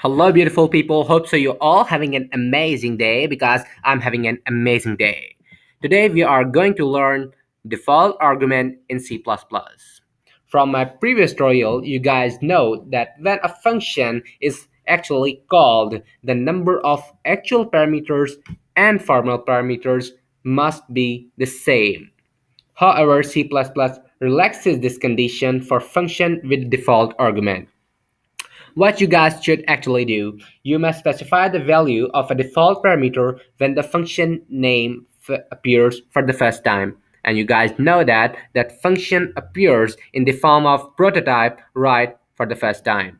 Hello, beautiful people. Hope so you're all having an amazing day because I'm having an amazing day. Today, we are going to learn default argument in C++. From my previous tutorial, you guys know that when a function is actually called, the number of actual parameters and formal parameters must be the same. However, C++ relaxes this condition for function with default argument. What you guys should actually do, you must specify the value of a default parameter when the function name appears for the first time. And you guys know that that function appears in the form of prototype right for the first time.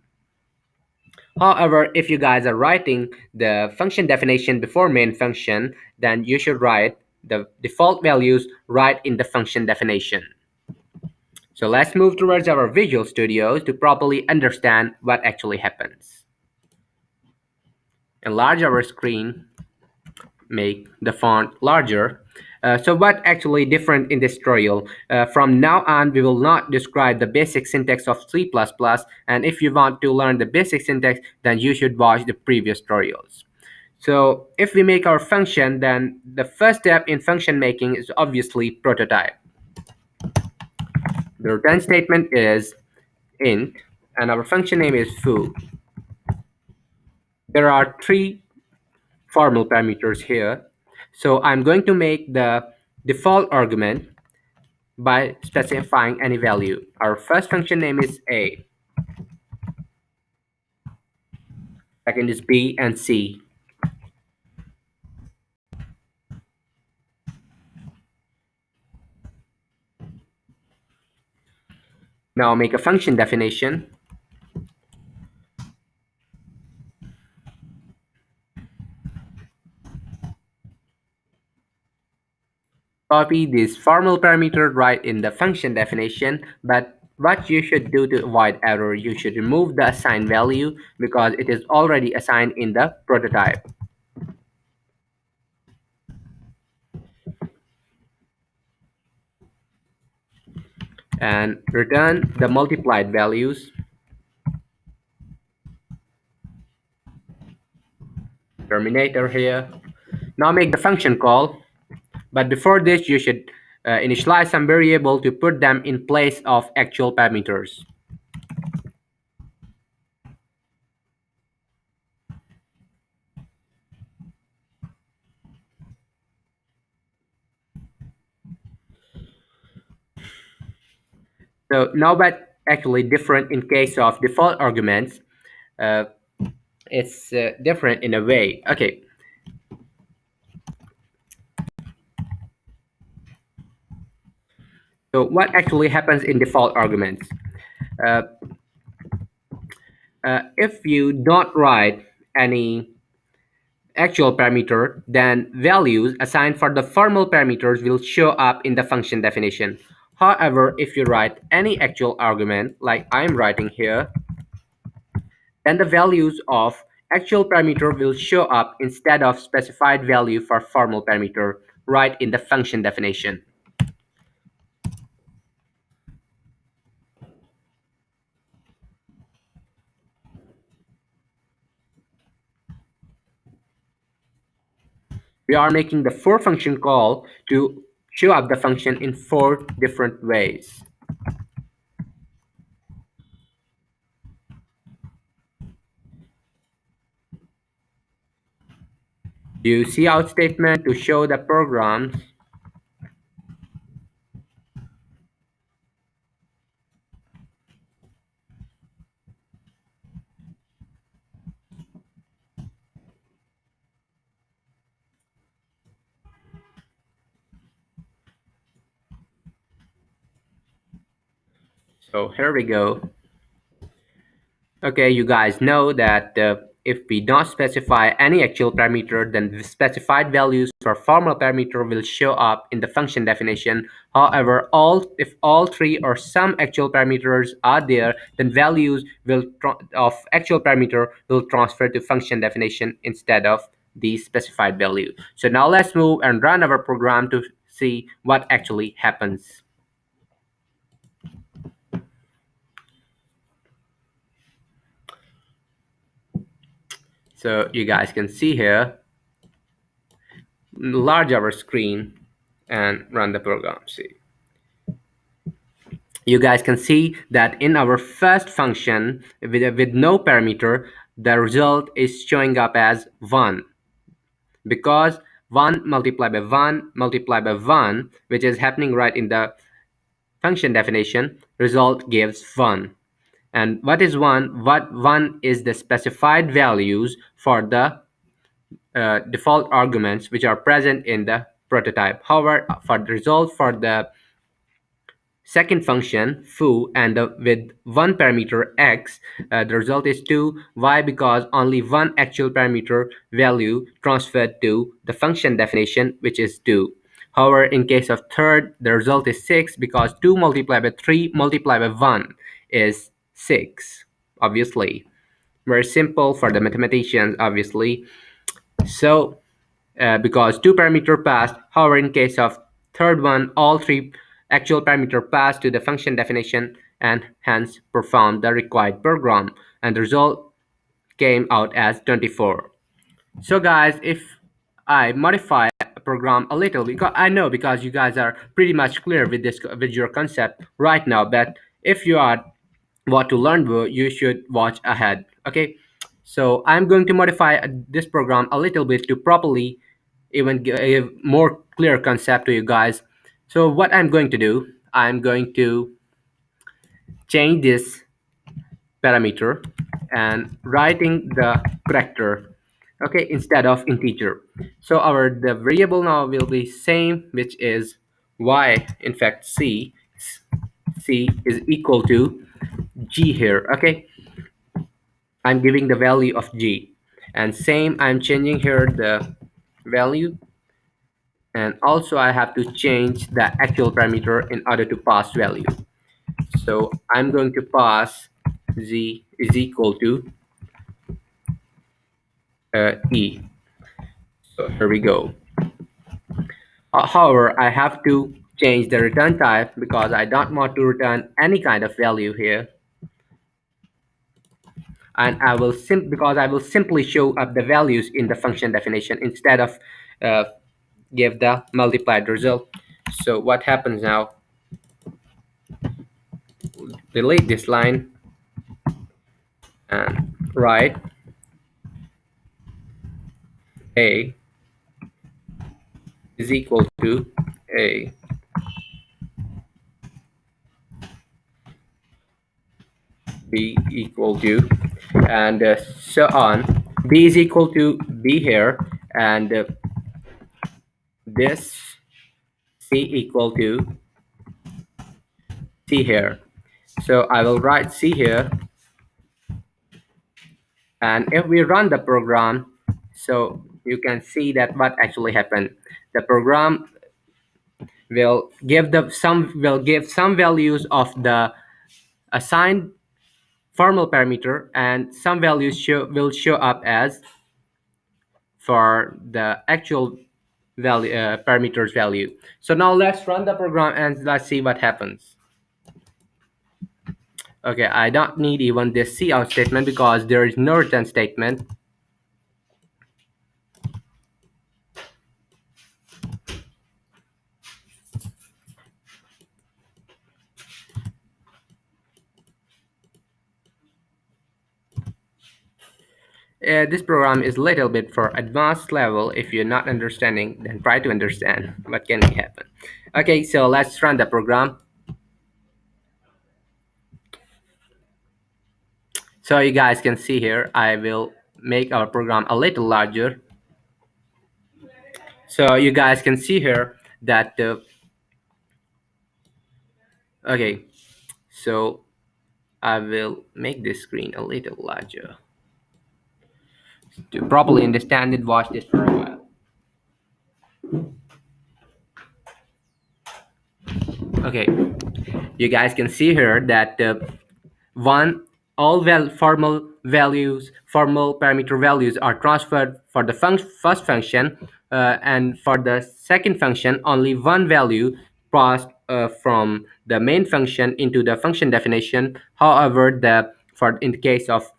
However, if you guys are writing the function definition before main function, then you should write the default values right in the function definition. So let's move towards our Visual Studio to properly understand what actually happens. Enlarge our screen, make the font larger. So what actually different in this tutorial? From now on, we will not describe the basic syntax of C++, and if you want to learn the basic syntax, then you should watch the previous tutorials. So if we make our function, then the first step in function making is obviously prototype. The return statement is int, and our function name is foo. There are three formal parameters here. So I'm going to make the default argument by specifying any value. Our first function name is A, second is B and C. Now make a function definition. Copy this formal parameter right in the function definition, but what you should do to avoid error, you should remove the assigned value because it is already assigned in the prototype. And return the multiplied values. Terminator here. Now make the function call, but before this you should initialize some variable to put them in place of actual parameters. So now but actually different in case of default arguments. Uh, it's different in a way. Okay. So what actually happens in default arguments? Uh, if you don't write any actual parameter, then values assigned for the formal parameters will show up in the function definition. However, if you write any actual argument, like I'm writing here, then the values of actual parameter will show up instead of specified value for formal parameter right in the function definition. We are making the for function call to show up the function in 4 different ways. Use cout statement to show the programs. So here we go. Okay, you guys know that if we don't specify any actual parameter, then the specified values for formal parameter will show up in the function definition. However, if all three or some actual parameters are there, then values of actual parameter will transfer to function definition instead of the specified value. So now let's move and run our program to see what actually happens. So you guys can see here, enlarge our screen and run the program. See, you guys can see that in our first function with no parameter, the result is showing up as 1, because 1 multiplied by 1 multiplied by 1, which is happening right in the function definition, result gives 1. And what is 1? What 1 is the specified values for the default arguments which are present in the prototype. However, for the result for the second function foo and with one parameter x, the result is 2. Why? Because only one actual parameter value transferred to the function definition, which is 2. However, in case of third, the result is 6, because 2 multiplied by 3 multiplied by 1 is 6. Obviously very simple for the mathematicians, obviously. So because two parameter passed. However, in case of third one, all three actual parameter passed to the function definition and hence performed the required program, and the result came out as 24. So guys, if I modify a program a little, because I know because you guys are pretty much clear with this with your concept right now, but if you are what to learn more, you should watch ahead. Okay, so I'm going to modify this program a little bit to properly even give more clear concept to you guys. So what I'm going to do, I'm going to change this parameter and writing the character, okay, instead of integer. So our the variable now will be same, which is y, in fact c is equal to g here. Okay, I'm giving the value of g, and same I'm changing here the value, and also I have to change the actual parameter in order to pass value. So I'm going to pass z is equal to e. So here we go. However, I have to change the return type because I don't want to return any kind of value here, and I will simply show up the values in the function definition instead of uh, give the multiplied result. So what happens now? Delete this line and write a is equal to a b equal to, and so on. B is equal to b here, and this c equal to c here. So I will write c here, and if we run the program, so you can see that what actually happened. The program will give some values of the assigned formal parameter, and some values will show up as for the actual value parameters value. So now let's run the program and let's see what happens. Okay, I don't need even this cout statement because there is no return statement. This program is a little bit for advanced level. If you're not understanding, then try to understand what can happen. Okay, so let's run the program. So you guys can see here, I will make our program a little larger. So you guys can see here that, okay, so I will make this screen a little larger. To properly understand it, watch this for a while. Okay, you guys can see here that one, all formal parameter values are transferred for the first function, and for the second function, only one value passed from the main function into the function definition. However, in the case of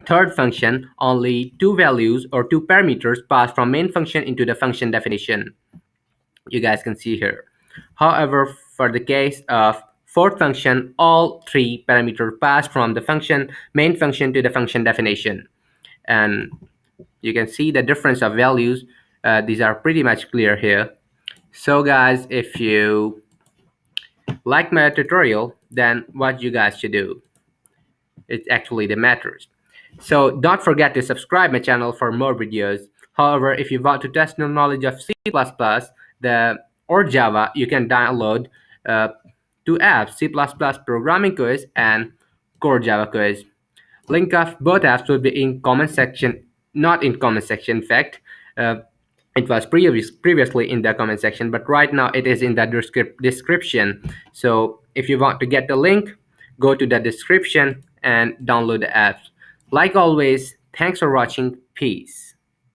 third function, only two values or two parameters pass from main function into the function definition. You guys can see here. However, for the case of fourth function, all three parameters pass from the function main function to the function definition. And you can see the difference of values. These are pretty much clear here. So guys, if you like my tutorial, then what you guys should do, it's actually the matters. So don't forget to subscribe my channel for more videos. However, if you want to test your knowledge of C++, the or Java, you can download two apps, C++ Programming Quiz and Core Java Quiz. Link of both apps will be in comment section, not in comment section. In fact, it was previously in the comment section, but right now it is in the description. So if you want to get the link, go to the description and download the apps. Like always, thanks for watching. Peace.